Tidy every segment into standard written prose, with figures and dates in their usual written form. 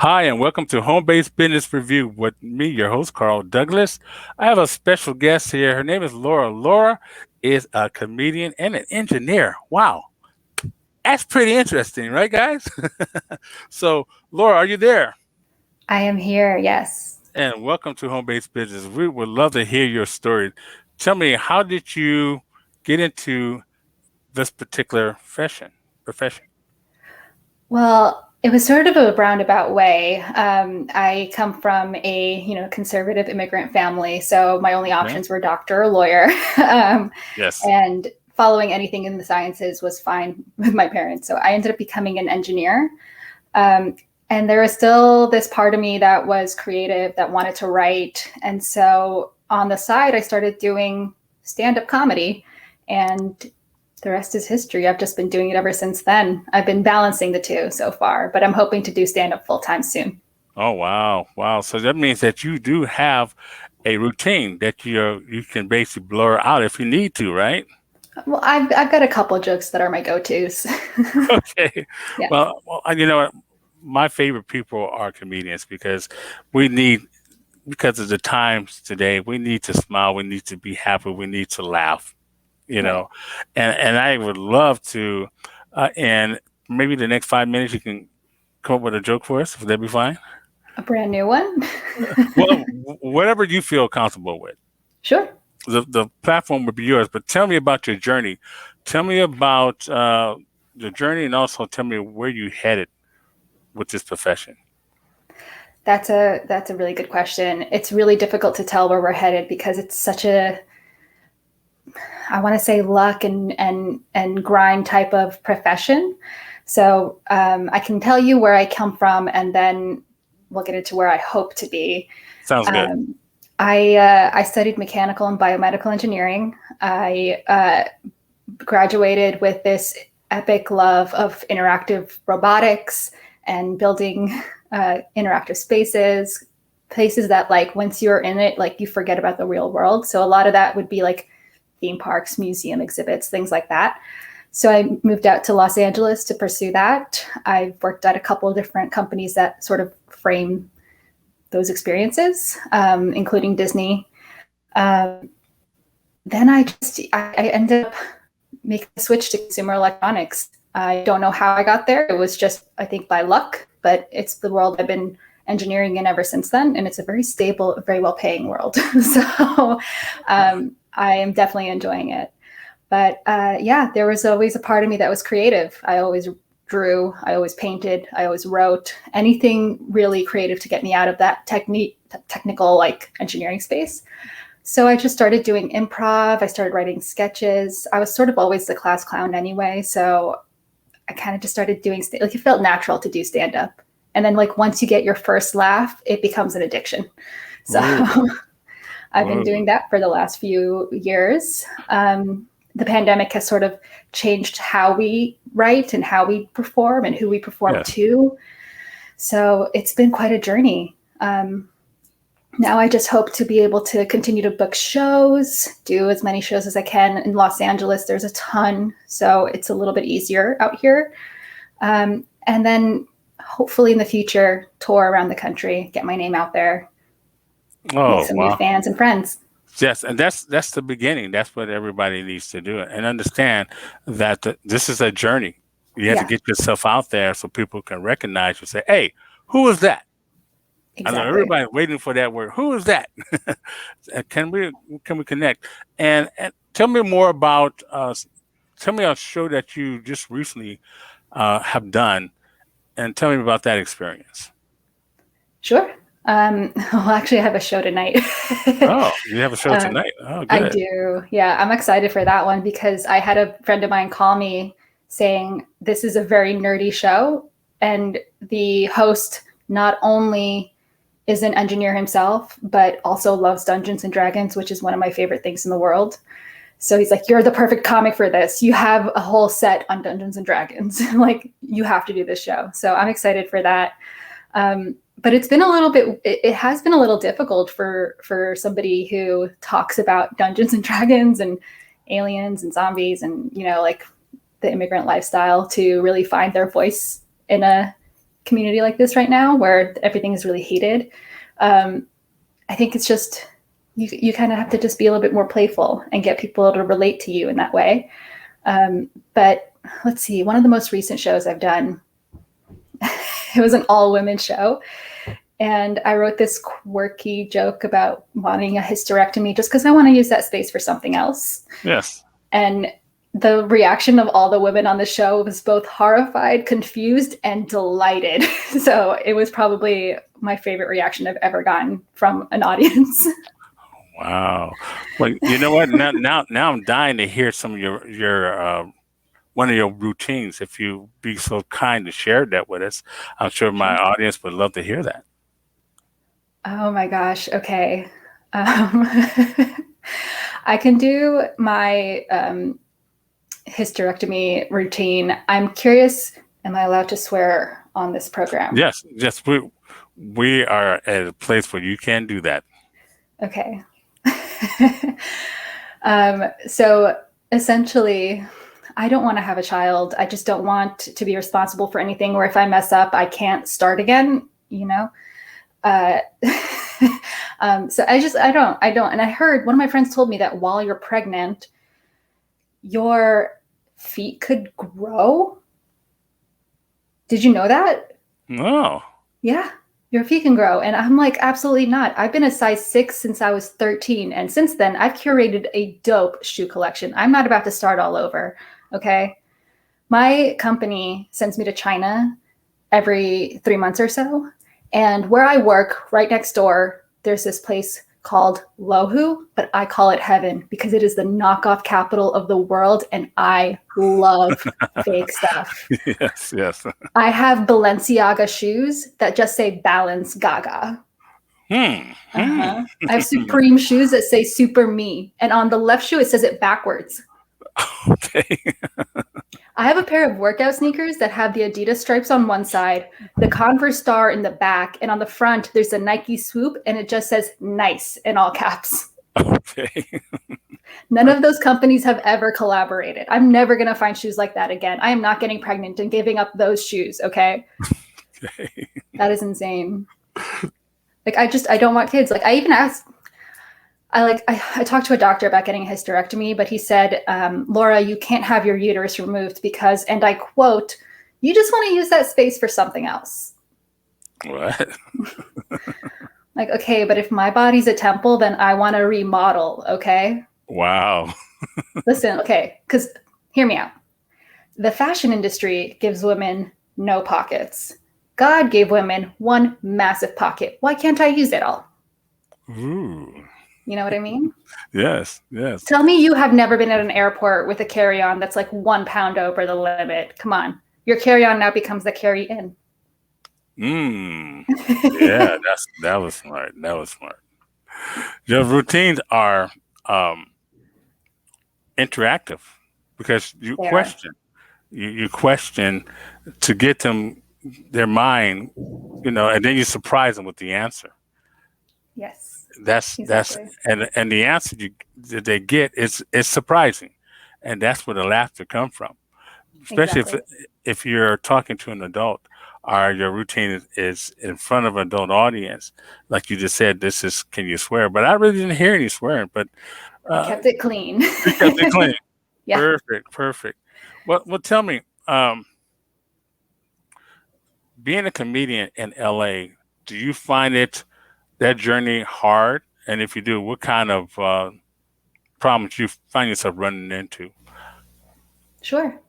Hi, and welcome to Home Based Business Review with me, your host, Carl Douglas. I have a special guest here. Her name is Laura. Laura is a comedian and an engineer. Wow, that's pretty interesting, right, guys? So, Laura, are you there? I am here, yes. And welcome to Home Based Business. We would love to hear your story. Tell me, how did you get into this particular profession? Well, it was sort of a roundabout way. I come from a conservative immigrant family, so my only Okay. options were doctor or lawyer, um, Yes. and following anything in the sciences was fine with my parents. So I ended up becoming an engineer, um, and there was still this part of me that was creative, that wanted to write, and so on the side, I started doing stand-up comedy, and the rest is history. I've just been doing it ever since then. I've been balancing the two so far, but I'm hoping to do stand up full time soon. Oh, wow. Wow. So that means that you do have a routine that you can basically blur out if you need to, right? Well, I've got a couple of jokes that are my go tos. Okay. Yeah, Well, you know what? My favorite people are comedians because we need, because of the times today, we need to smile, we need to be happy, we need to laugh, you right. know. And I would love to, and maybe the next 5 minutes you can come up with a joke for us. Would that be fine? A brand new one? Well, whatever you feel comfortable with. Sure. The platform would be yours. But tell me about your journey. Tell me about the journey, and also tell me where you headed with this profession. That's a really good question. It's really difficult to tell where we're headed because it's such a, I want to say, luck and grind type of profession. So I can tell you where I come from, and then we'll get into where I hope to be. Sounds good. Um, I studied mechanical and biomedical engineering. I graduated with this epic love of interactive robotics and building interactive spaces, places that, like, once you're in it, like, you forget about the real world. So a lot of that would be like theme parks, museum exhibits, things like that. So I moved out to Los Angeles to pursue that. I've worked at a couple of different companies that sort of frame those experiences, including Disney. Um, then I ended up making a switch to consumer electronics. I don't know how I got there. It was just, I think, by luck, but it's the world I've been engineering in ever since then, and it's a very stable, very well-paying world. So I am definitely enjoying it. But yeah, there was always a part of me that was creative. I always drew, I always painted, I always wrote, anything really creative to get me out of that technical, like, engineering space. So I just started doing improv. I started writing sketches. I was sort of always the class clown anyway, so I kind of just started doing like, it felt natural to do stand up. And then, like, once you get your first laugh, it becomes an addiction. So Ooh, I've been ooh. doing that for the last few years. The pandemic has sort of changed how we write and how we perform and who we perform Yes. to. So it's been quite a journey. Now I just hope to be able to continue to book shows, do as many shows as I can. In Los Angeles, there's a ton, so it's a little bit easier out here. And then hopefully in the future, tour around the country, get my name out there, make Oh, some new wow. fans and friends. Yes, and that's the beginning. That's what everybody needs to do, and understand that this is a journey. You have to Yeah, get yourself out there so people can recognize you. Say, "Hey, who is that?" I know exactly. everybody's waiting for that word. Who is that? Can we connect? And tell me more about tell me a show that you just recently have done, and tell me about that experience. Sure. Well, actually, I have a show tonight. Oh, you have a show um, tonight. Oh, I good. do. Yeah, I'm excited for that one because I had a friend of mine call me saying this is a very nerdy show. And the host not only is an engineer himself, but also loves Dungeons and Dragons, which is one of my favorite things in the world. So he's like, "You're the perfect comic for this. You have a whole set on Dungeons and Dragons. Like, you have to do this show." So I'm excited for that. But it's been a little bit, it has been a little difficult for somebody who talks about Dungeons and Dragons and aliens and zombies and, like, the immigrant lifestyle to really find their voice in a community like this right now, where everything is really heated. I think it's just you kind of have to just be a little bit more playful and get people to relate to you in that way. But let's see, one of the most recent shows I've done, it was an all-women show. And I wrote this quirky joke about wanting a hysterectomy just because I want to use that space for something else. Yes. And the reaction of all the women on the show was both horrified, confused, and delighted. So it was probably my favorite reaction I've ever gotten from an audience. Wow. Well, you know what? Now I'm dying to hear some of your one of your routines. If you be so kind to share that with us, I'm sure my audience would love to hear that. Oh my gosh. Okay. I can do my hysterectomy routine. I'm curious, am I allowed to swear on this program? Yes. We are at a place where you can do that. Okay. So essentially, I don't want to have a child. I just don't want to be responsible for anything where if I mess up, I can't start again, you know? So I don't. And I heard one of my friends told me that while you're pregnant, your feet could grow. Did you know that? No. Yeah, your feet can grow. And I'm like, absolutely not. I've been a size 6 since I was 13. And since then, I've curated a dope shoe collection. I'm not about to start all over. Okay. My company sends me to China every 3 months or so. And where I work, right next door, there's this place called Lohu, but I call it heaven because it is the knockoff capital of the world, and I love fake stuff. Yes. I have Balenciaga shoes that just say Balance Gaga. I have Supreme shoes that say Super Me, and on the left shoe, it says it backwards. Okay. I have a pair of workout sneakers that have the Adidas stripes on one side, the Converse star in the back, and on the front, there's a Nike swoop, and it just says nice in all caps. Okay. None of those companies have ever collaborated. I'm never going to find shoes like that again. I am not getting pregnant and giving up those shoes, okay? Okay. That is insane. Like, I don't want kids. Like, I even asked, I talked to a doctor about getting a hysterectomy, but he said, Laura, you can't have your uterus removed because, and I quote, you just want to use that space for something else. What? Like, okay, but if my body's a temple, then I want to remodel, okay? Wow. Listen, okay, because hear me out. The fashion industry gives women no pockets. God gave women one massive pocket. Why can't I use it all? Ooh. You know what I mean? Yes. Tell me you have never been at an airport with a carry-on that's like 1 pound over the limit. Come on. Your carry-on now becomes the carry-in. Yeah, that was smart. Your routines are interactive because you They question. You question to get them their mind, and then you surprise them with the answer. Yes. That's Exactly. and the answer that they get is surprising, and that's where the laughter comes from. Especially Exactly. if you're talking to an adult, or your routine is in front of an adult audience, like you just said. This is can you swear? But I really didn't hear any swearing. But I kept it clean. you kept it clean. Yeah. Perfect. Well, tell me, being a comedian in LA, do you find that journey hard? And if you do, what kind of problems you find yourself running into? Sure.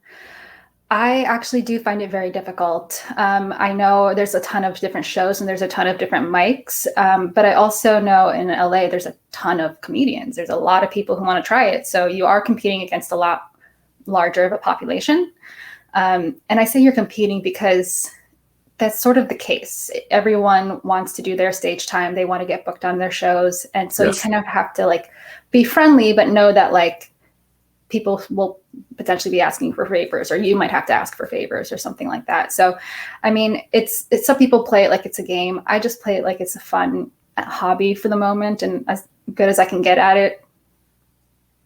I actually do find it very difficult. I know there's a ton of different shows and there's a ton of different mics, but I also know in LA there's a ton of comedians. There's a lot of people who want to try it. So you are competing against a lot larger of a population. And I say you're competing because that's sort of the case. Everyone wants to do their stage time. They want to get booked on their shows. And so Yes. you kind of have to like be friendly, but know that like people will potentially be asking for favors, or you might have to ask for favors or something like that. So, I mean, it's some people play it like it's a game. I just play it like it's a fun hobby for the moment, and as good as I can get at it,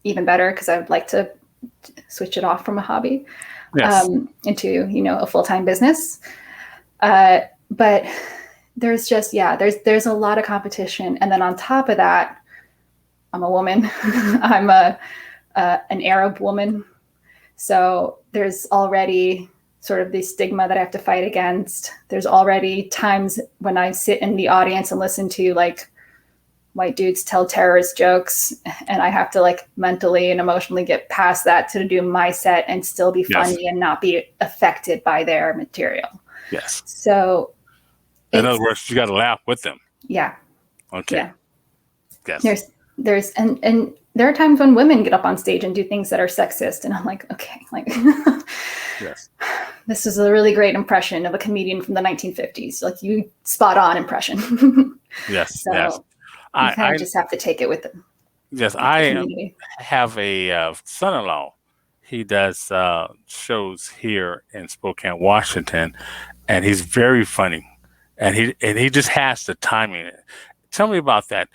even better, because I would like to switch it off from a hobby Yes. into, a full-time business. But there's just, there's a lot of competition. And then on top of that, I'm a woman. I'm an Arab woman. So there's already sort of the stigma that I have to fight against. There's already times when I sit in the audience and listen to like white dudes tell terrorist jokes, and I have to like mentally and emotionally get past that to do my set and still be funny and not be affected by their material. Yes. So in other words, you got to laugh with them. Yeah. Okay. Yeah. Yes. There's and there are times when women get up on stage and do things that are sexist, and I'm like, okay, like yes. This is a really great impression of a comedian from the 1950s. Like, you spot on impression. Yes. So yes. you kind of just have to take it with them. Yes, I have a son-in-law. He does shows here in Spokane, Washington, and he's very funny, and he just has the timing. Tell me about that.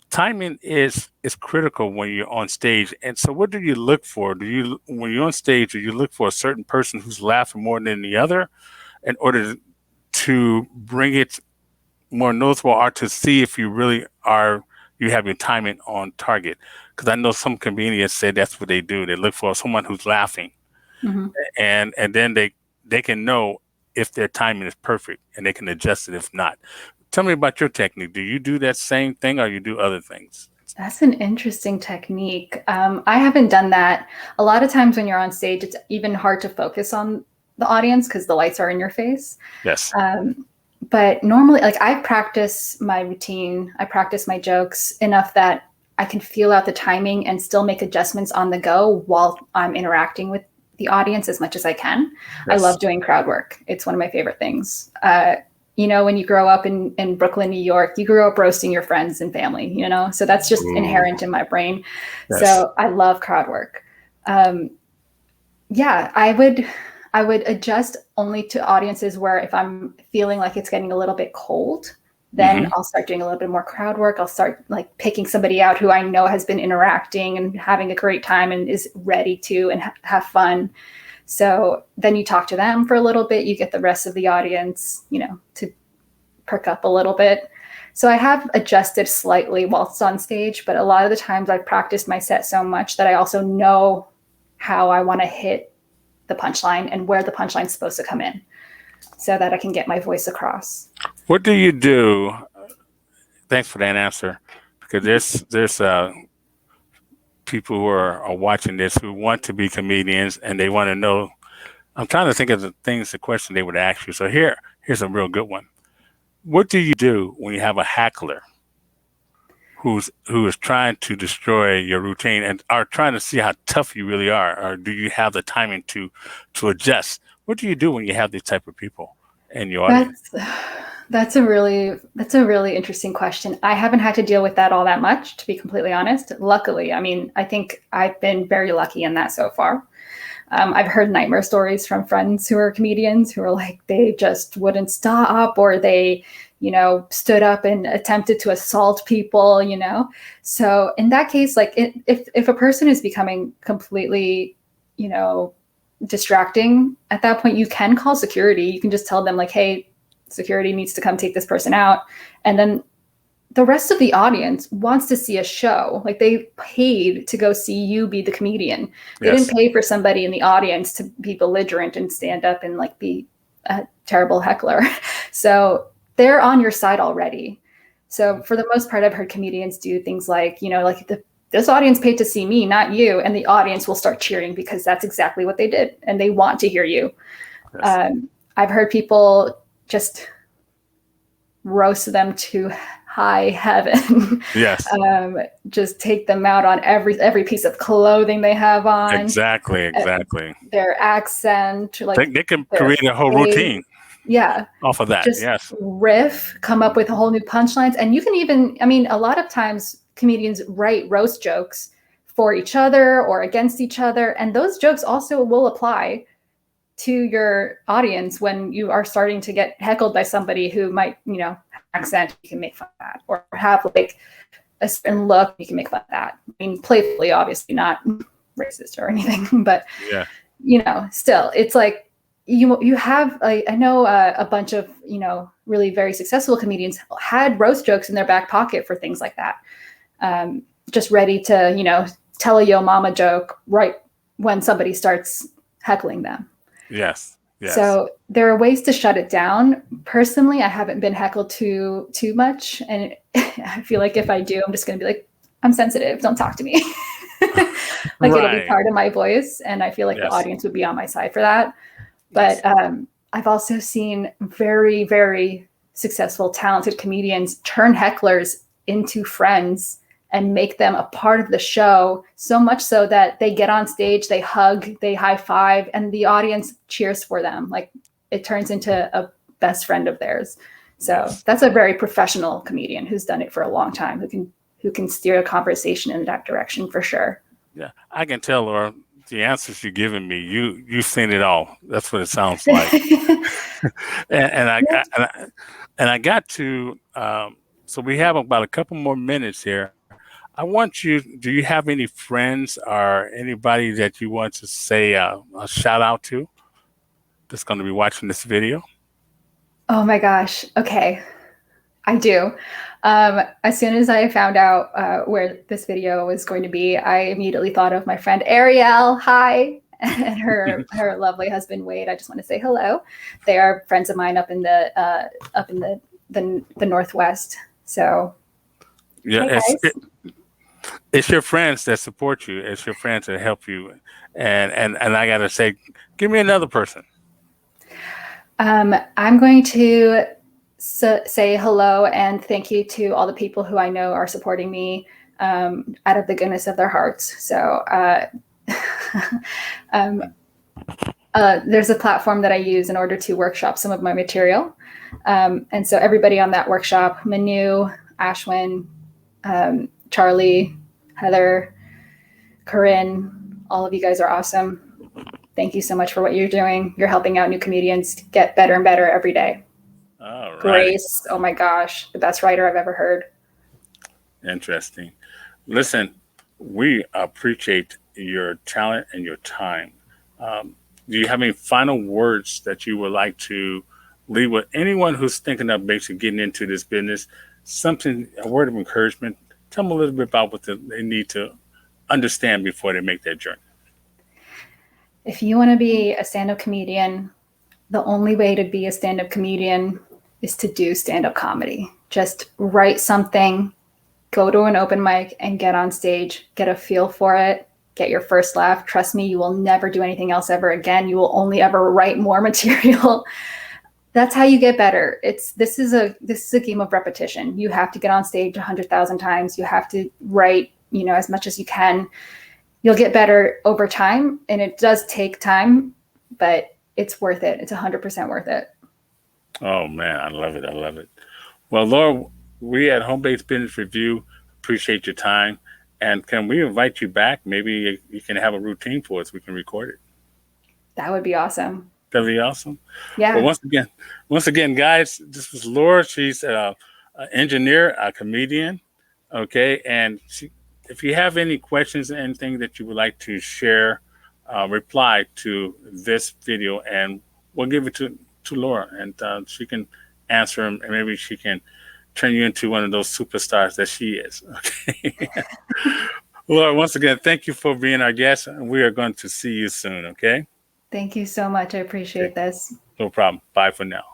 Timing is critical when you're on stage. And so what do you look for? When you're on stage, do you look for a certain person who's laughing more than the other in order to bring it more noticeable, or to see if you really are you have your timing on target? Because I know some comedians say that's what they do. They look for someone who's laughing, and then they can know if their timing is perfect, and they can adjust it if not. Tell me about your technique. Do you do that same thing, or you do other things? That's an interesting technique. I haven't done that. A lot of times when you're on stage, it's even hard to focus on the audience because the lights are in your face. Yes. But normally, like, I practice my routine, I practice my jokes enough that I can feel out the timing and still make adjustments on the go while I'm interacting with the audience as much as I can. Yes. I love doing crowd work. It's one of my favorite things. When you grow up in Brooklyn, New York, you grew up roasting your friends and family, so that's just inherent in my brain. Yes. So I love crowd work. I would adjust only to audiences where if I'm feeling like it's getting a little bit cold, then I'll start doing a little bit more crowd work. I'll start like picking somebody out who I know has been interacting and having a great time and is ready to and have fun. So then you talk to them for a little bit, you get the rest of the audience, to perk up a little bit. So I have adjusted slightly whilst on stage, but a lot of the times I've practiced my set so much that I also know how I want to hit the punchline and where the punchline's supposed to come in so that I can get my voice across. What do you do? Thanks for that answer, because there's people who are watching this who want to be comedians and they want to know. I'm trying to think of the question they would ask you. So here's a real good one. What do you do when you have a heckler who is trying to destroy your routine and are trying to see how tough you really are? Or do you have the timing to adjust? What do you do when you have these type of people in your audience? That's a really interesting question. I haven't had to deal with that all that much, to be completely honest. Luckily, I think I've been very lucky in that so far. I've heard nightmare stories from friends who are comedians who are like, they just wouldn't stop, or they, stood up and attempted to assault people, So in that case, like if a person is becoming completely, distracting, at that point, you can call security. You can just tell them like, hey, security needs to come take this person out. And then the rest of the audience wants to see a show. Like, they paid to go see you be the comedian. They didn't pay for somebody in the audience to be belligerent and stand up and like be a terrible heckler. So they're on your side already. So for the most part, I've heard comedians do things like, this audience paid to see me, not you. And the audience will start cheering because that's exactly what they did. And they want to hear you. Yes. I've heard people just roast them to high heaven. Yes. Just take them out on every piece of clothing they have on. Exactly. Their accent. Like they can create a whole routine. Yeah. Off of that. Just yes. riff, come up with a whole new punchlines. And you can even, a lot of times comedians write roast jokes for each other or against each other. And those jokes also will apply to your audience when you are starting to get heckled by somebody who might, accent, you can make fun of that, or have like a certain look, you can make fun of that. Playfully, obviously, not racist or anything, but still, it's like you have, like, I know a bunch of, really very successful comedians had roast jokes in their back pocket for things like that. Just ready to, tell a yo mama joke right when somebody starts heckling them. Yes. Yes. So there are ways to shut it down. Personally, I haven't been heckled too much, and I feel like if I do, I'm just going to be like, I'm sensitive, don't talk to me. Like, it'll be Right. part of my voice, and I feel like the Yes. audience would be on my side for that. Yes. But I've also seen very, very successful, talented comedians turn hecklers into friends and make them a part of the show, so much so that they get on stage, they hug, they high five, and the audience cheers for them. Like, it turns into a best friend of theirs. So Yes. that's a very professional comedian who's done it for a long time, who can steer a conversation in that direction for sure. Yeah. I can tell, Laura, the answers you're giving me, you've seen it all. That's what it sounds like. and I got to. So we have about a couple more minutes here. I want you. Do you have any friends or anybody that you want to say a shout out to that's going to be watching this video? Oh my gosh. Okay. I do. As soon as I found out where this video was going to be, I immediately thought of my friend Ariel. Hi. And her lovely husband Wade. I just want to say hello. They are friends of mine up in the Northwest. So Yeah, hey guys. it's your friends that support you. It's your friends that help you. And I gotta say, give me another person. I'm going to say hello and thank you to all the people who I know are supporting me out of the goodness of their hearts. So there's a platform that I use in order to workshop some of my material. And so everybody on that workshop, Manu, Ashwin, Charlie, Heather, Corinne, all of you guys are awesome. Thank you so much for what you're doing. You're helping out new comedians get better and better every day. All right. Grace, oh my gosh, the best writer I've ever heard. Interesting. Listen, we appreciate your talent and your time. Do you have any final words that you would like to leave with anyone who's thinking of basically getting into this business? Something, a word of encouragement. Tell them a little bit about what they need to understand before they make that journey. If you want to be a stand-up comedian, the only way to be a stand-up comedian is to do stand-up comedy. Just write something, go to an open mic and get on stage, get a feel for it, get your first laugh. Trust me, you will never do anything else ever again. You will only ever write more material. That's how you get better. This is a game of repetition. You have to get on stage 100,000 times. You have to write, as much as you can. You'll get better over time, and it does take time, but it's worth it. It's 100% worth it. Oh man, I love it. I love it. Well, Laura, we at Home Based Business Review appreciate your time. And can we invite you back? Maybe you can have a routine for us. We can record it. That would be awesome. That'd be awesome. Yeah. Well, once again, guys, this was Laura. She's an engineer, a comedian. Okay. And if you have any questions or anything that you would like to share, reply to this video and we'll give it to Laura and she can answer them and maybe she can turn you into one of those superstars that she is. Okay. Laura, once again, thank you for being our guest, and we are going to see you soon. Okay. Thank you so much. I appreciate this. No problem. Bye for now.